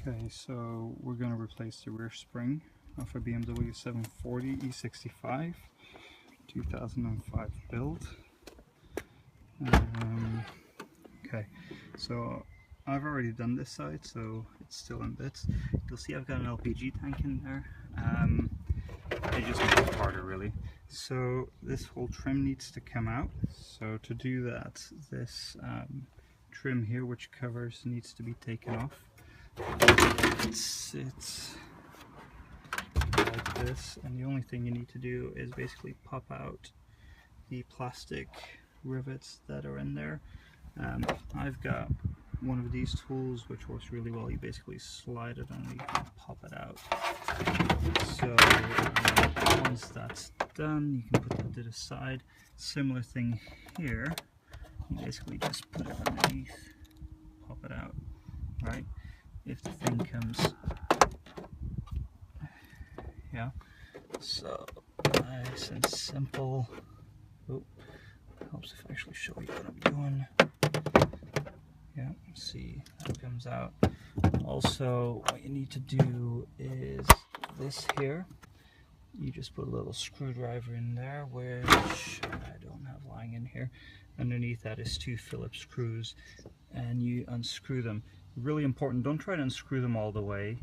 Okay, so we're going to replace the rear spring of a BMW 740 E65 2005 build. Okay, so I've already done this side, so it's still in bits. You'll see I've got an LPG tank in there. It just makes it harder, really. So this whole trim needs to come out. So to do that, this trim here, which covers, needs to be taken off. It sits like this, and the only thing you need to do is basically pop out the plastic rivets that are in there. I've got one of these tools which works really well. You basically slide it and you can pop it out. So once that's done, you can put that to the side. Similar thing here. You basically just put it underneath, pop it out, right? If the thing comes, yeah. So nice and simple. Oh, helps if I actually show you what I'm doing. Yeah, see, that comes out. Also, what you need to do is this here. You just put a little screwdriver in there, which I don't have lying in here. Underneath that is 2 Phillips screws, and you unscrew them. Really important, don't try to unscrew them all the way.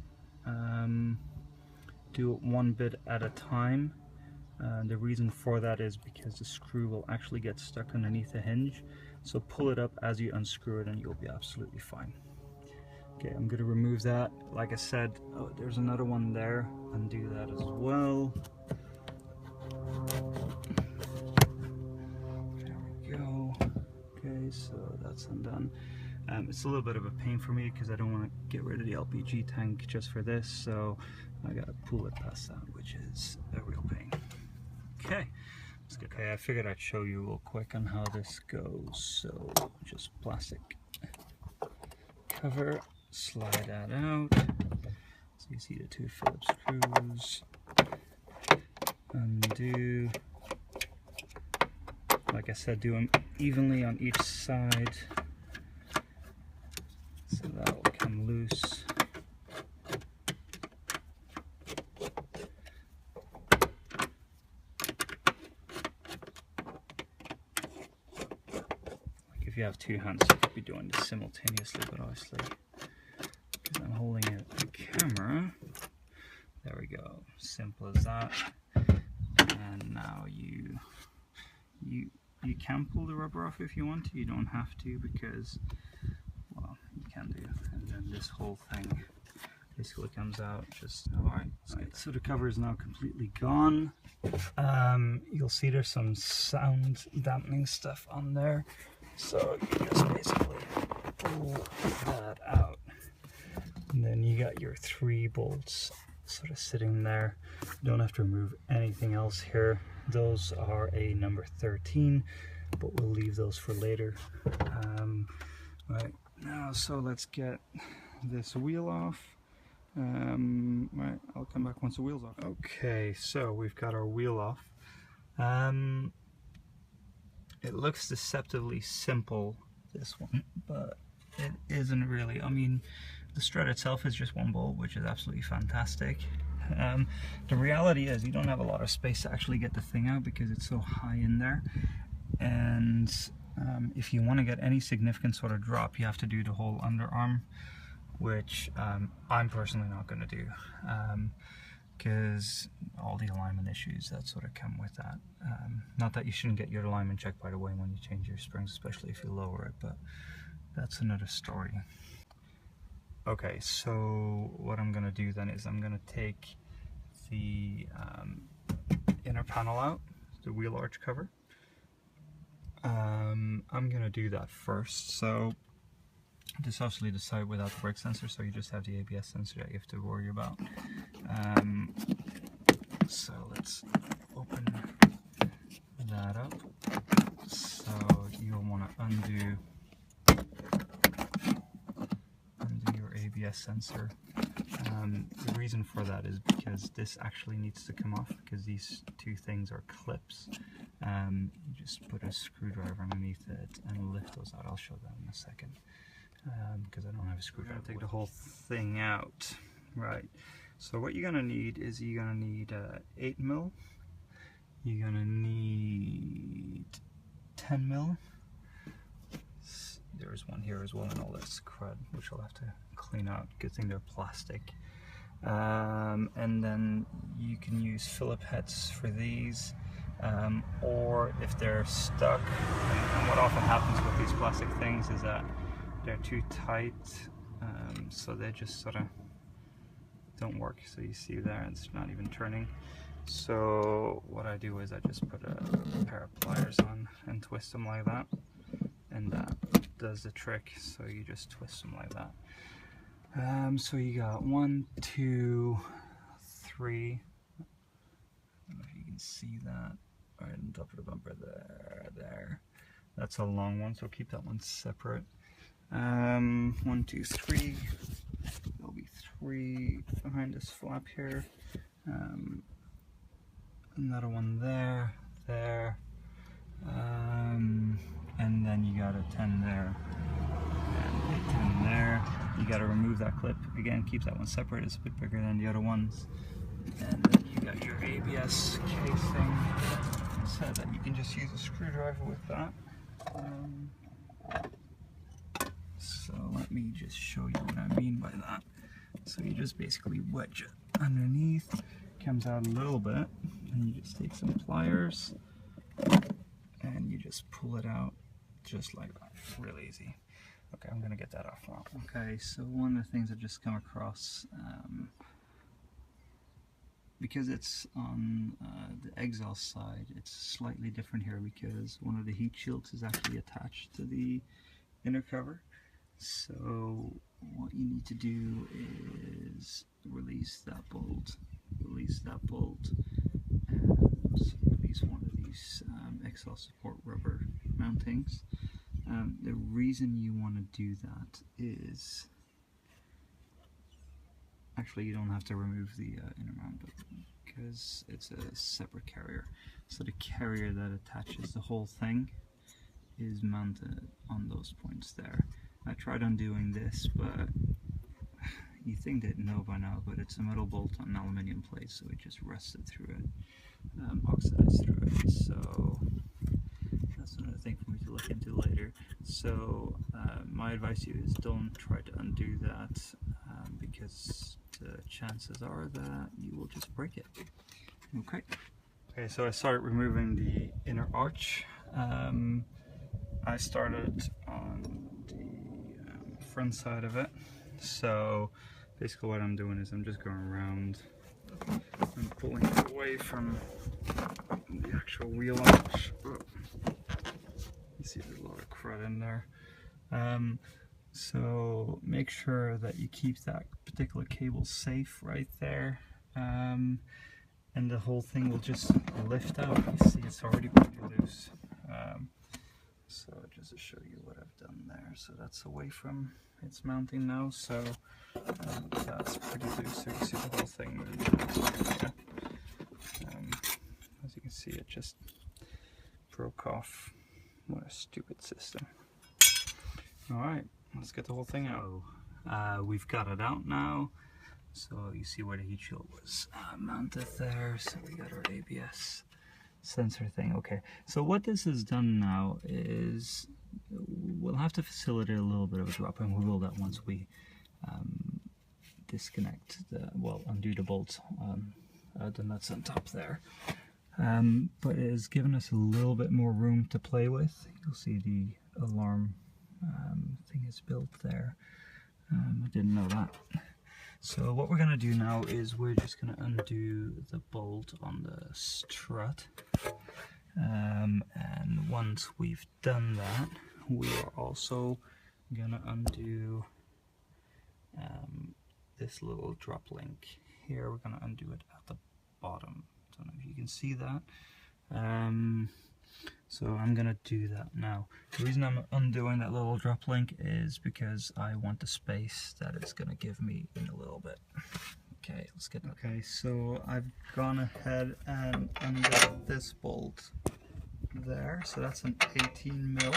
Do it one bit at a time. The reason for that is because the screw will actually get stuck underneath the hinge. So pull it up as you unscrew it and you'll be absolutely fine. Okay, I'm going to remove that. Like I said, oh, there's another one there. Undo that as well. There we go. Okay, so that's undone. It's a little bit of a pain for me because I don't want to get rid of the LPG tank just for this, so I got to pull it past that, which is a real pain. Okay. Okay, I figured I'd show you real quick on how this goes. So just plastic cover, slide that out. So you see the 2 Phillips screws. Undo. Like I said, do them evenly on each side. So that will come loose. If you have 2 hands, you could be doing this simultaneously, but obviously, because I'm holding it the camera, there we go, simple as that. And now you can pull the rubber off if you want to. You don't have to, because, well, you can do. And then this whole thing basically comes out just, alright. So the cover is now completely gone. You'll see there's some sound dampening stuff on there. So you just basically pull that out, and then you got your 3 bolts sort of sitting there. You don't have to remove anything else here. Those are a number 13, but we'll leave those for later. Right now, so let's get this wheel off. Right, I'll come back once the wheel's off. Okay, so we've got our wheel off. It looks deceptively simple, this one, but it isn't really. I mean, the strut itself is just 1 bolt, which is absolutely fantastic. The reality is you don't have a lot of space to actually get the thing out because it's so high in there. And if you want to get any significant sort of drop, you have to do the whole underarm, which I'm personally not going to do. Because all the alignment issues that sort of come with that. Not that you shouldn't get your alignment checked, by the way, when you change your springs, especially if you lower it, but that's another story. Okay, so what I'm going to do then is I'm going to take the inner panel out, the wheel arch cover. I'm going to do that first. So this is obviously the side without the brake sensor, so you just have the ABS sensor that you have to worry about. So let's open that up. So you'll want to undo your ABS sensor. The reason for that is because this actually needs to come off, because these 2 things are clips. You just put a screwdriver underneath it and lift those out. I'll show that in a second. because I don't have a screwdriver. Take the whole thing out. Right. So what you're gonna need is 8mm. You're gonna need 10mm. There's one here as well, and all this crud, which I'll have to clean out. Good thing they're plastic. And then you can use Phillip heads for these, or if they're stuck, and what often happens with these plastic things is that they're too tight, so they just sort of don't work. So you see there, it's not even turning. So what I do is I just put a pair of pliers on and twist them like that, and that does the trick. So you just twist them like that. So you got 1, 2, 3. I don't know if you can see that right on top of the bumper there. That's a long one, so keep that one separate. 1, 2, 3. There'll be 3 behind this flap here. Another one there, and then you got a 10 there, and a 10 there. You got to remove that clip again. Keep that one separate. It's a bit bigger than the other ones. And then you got your ABS casing. So that you can just use a screwdriver with that. So let me just show you what I mean by that. So you just basically wedge it underneath. Comes out a little bit, and you just take some pliers and you just pull it out just like that. Real easy. Okay, I'm gonna get that off now. Okay, so one of the things I just come across, because it's on the exhaust side, it's slightly different here because one of the heat shields is actually attached to the inner cover. So what you need to do is release that bolt, and release one of these exhaust support rubber mountings. The reason you want to do that is, actually you don't have to remove the inner mount because it's a separate carrier. So the carrier that attaches the whole thing is mounted on those points there. I tried undoing this, but you think they'd know by now, but it's a metal bolt on an aluminium plate, so it just rusted through it, oxidized through it. So that's another thing for me to look into later. So my advice to you is don't try to undo that, because the chances are that you will just break it. Okay. Okay, so I started removing the inner arch. I started on the front side of it. So basically what I'm doing is I'm just going around and pulling it away from the actual wheel arch. You see there's a lot of crud in there. So make sure that you keep that particular cable safe right there. And the whole thing will just lift out. You see it's already pretty loose. So just to show you what I've done there. So that's away from its mounting now, so that's pretty loose. So you can see the whole thing. As you can see, it just broke off. What a stupid system. Alright, let's get the whole thing out. We've got it out now. So you see where the heat shield was mounted there. So we got our ABS sensor thing. Okay, so what this has done now is we'll have to facilitate a little bit of a drop, and we will that once we disconnect undo the bolts on the nuts on top there. But it has given us a little bit more room to play with. You'll see the alarm thing is built there. I didn't know that. So what we're going to do now is we're just going to undo the bolt on the strut. And once we've done that, we are also going to undo this little drop link here. We're going to undo it at the bottom. I don't know if you can see that. So I'm going to do that now. The reason I'm undoing that little drop link is because I want the space that it's going to give me in a little bit. Okay, let's get that. Okay, so I've gone ahead and undid this bolt there. So that's an 18mm.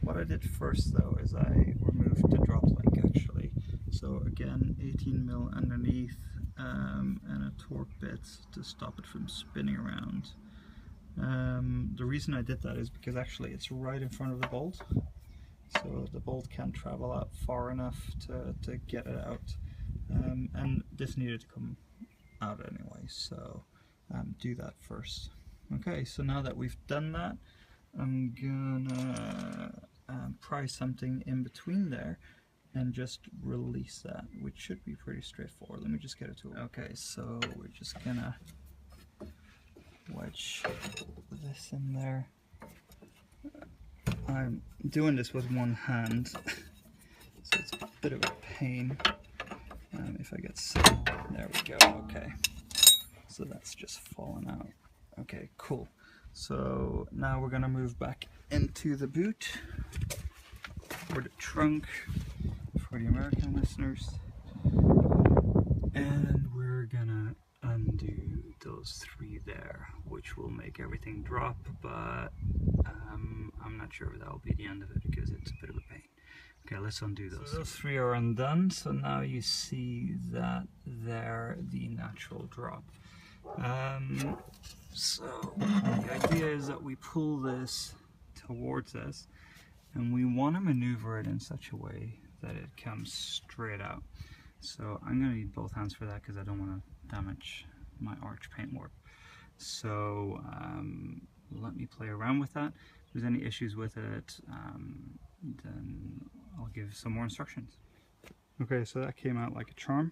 What I did first though is I removed the drop link actually. So again, 18mm underneath and a torque bit to stop it from spinning around. The reason I did that is because actually it's right in front of the bolt, so the bolt can't travel out far enough to get it out, and this needed to come out anyway, so do that first. Okay, so now that we've done that, I'm gonna pry something in between there and just release that, which should be pretty straightforward. Let me just get it to it. Okay, so we're just gonna wedge this in there. I'm doing this with one hand, so it's a bit of a pain. If I get sick, there we go. Okay, so that's just fallen out. Okay, cool. So now we're gonna move back into the boot, or the trunk for the American listeners, and we're gonna undo those three there, which will make everything drop, but I'm not sure if that'll be the end of it because it's a bit of a pain. Okay, let's undo those. So those three are undone, so now you see that there, the natural drop. So the idea is that we pull this towards us and we want to maneuver it in such a way that it comes straight out. So I'm going to need both hands for that because I don't want to damage my arch paintwork. So let me play around with that. If there's any issues with it, then I'll give some more instructions. Okay, so that came out like a charm.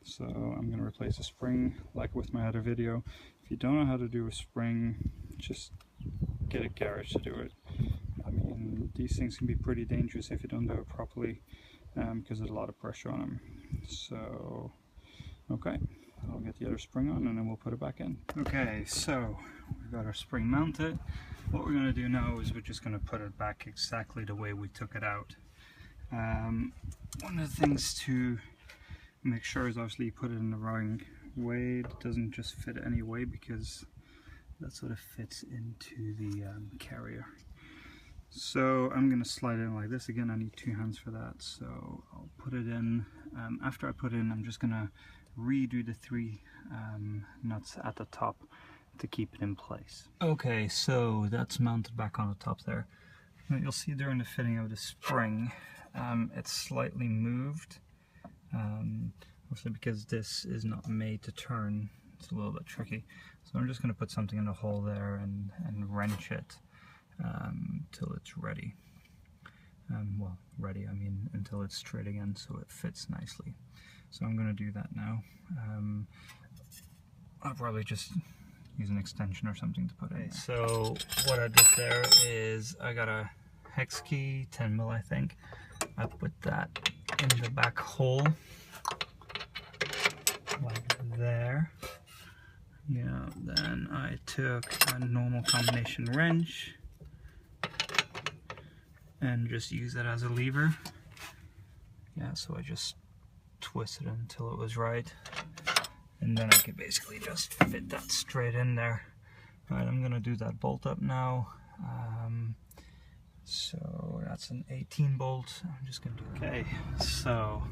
So I'm going to replace a spring like with my other video. If you don't know how to do a spring, just get a garage to do it. I mean, these things can be pretty dangerous if you don't do it properly, because there's a lot of pressure on them. So, okay, I'll get the other spring on and then we'll put it back in. Okay, so we've got our spring mounted. What we're going to do now is we're just going to put it back exactly the way we took it out. One of the things to make sure is obviously you put it in the wrong way. It doesn't just fit any way, because that sort of fits into the carrier. So I'm going to slide it in like this. Again, I need two hands for that, so I'll put it in. After I put it in, I'm just going to redo the three nuts at the top to keep it in place. Okay, so that's mounted back on the top there. Now you'll see during the fitting of the spring, it's slightly moved. Obviously because this is not made to turn, it's a little bit tricky. So I'm just going to put something in the hole there and wrench it till it's ready. Well, ready, I mean until it's straight again so it fits nicely. So I'm going to do that now. I'll probably just use an extension or something to put in there. So what I did there is I got a hex key, 10mm I think. I put that in the back hole, like there. Yeah, then I took a normal combination wrench and just use it as a lever. Yeah, so I just twisted it until it was right, and then I can basically just fit that straight in there. Alright, I'm gonna do that bolt up now. So that's an 18 bolt. I'm just gonna do that. Okay, so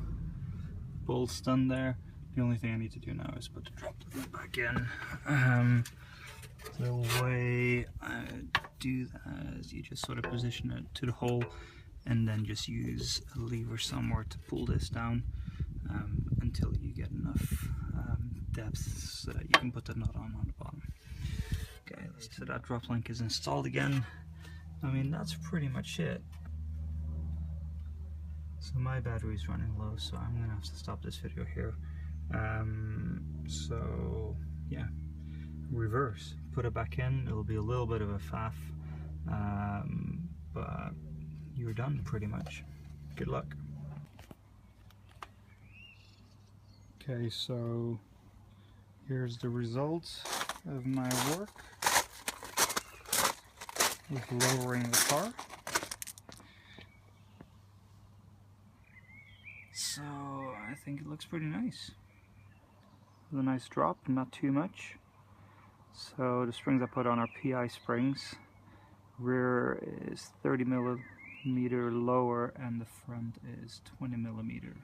bolt's done there. The only thing I need to do now is put the drop link back in. The way I do that is you just sort of position it to the hole and then just use a lever somewhere to pull this down until you get enough depth so that you can put the nut on the bottom. Okay, so that drop link is installed again. I mean, that's pretty much it. So my battery's running low, so I'm gonna have to stop this video here. So yeah, reverse, put it back in. It'll be a little bit of a faff, but you're done pretty much. Good luck. Okay, so here's the results of my work with lowering the car. So I think it looks pretty nice. With a nice drop, not too much. So the springs I put on are PI springs. Rear is 30 millimeter lower and the front is 20 millimeter